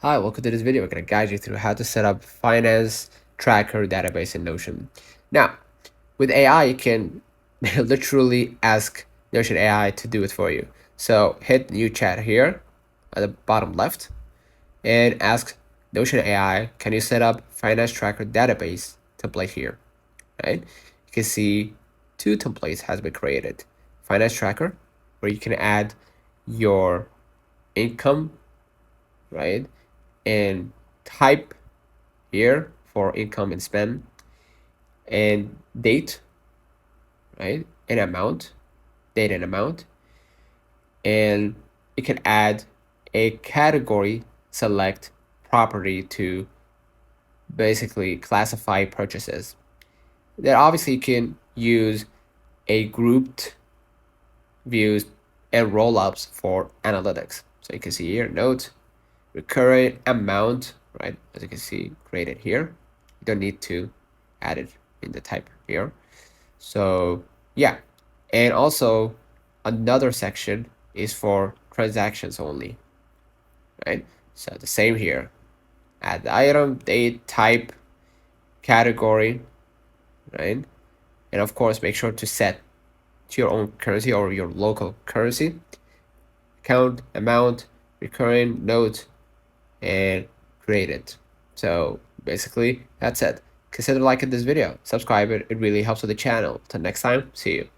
Hi, welcome to this video. We're going to guide you through how to set up finance tracker database in Notion. Now, with AI, you can literally ask Notion AI to do it for you. So hit new chat here at the bottom left and ask Notion AI, can you set up finance tracker database template here, right? You can see two templates has been created. Finance tracker, where you can add your income, right? And type here for income and spend, and date, right? And amount, date and amount. And you can add a category select property to basically classify purchases. Then obviously you can use a grouped views and roll-ups for analytics. So you can see here, note, recurring amount, right? As you can see, created here. You don't need to add it in the type here. So yeah, and also another section is for transactions only, right? So the same here, add the item, date, type, category, right? And of course, make sure to set to your own currency or your local currency, count, amount, recurring, note, and create it. So basically, that's it. Consider liking this video, subscribe it really helps with the channel. Till next time, see you.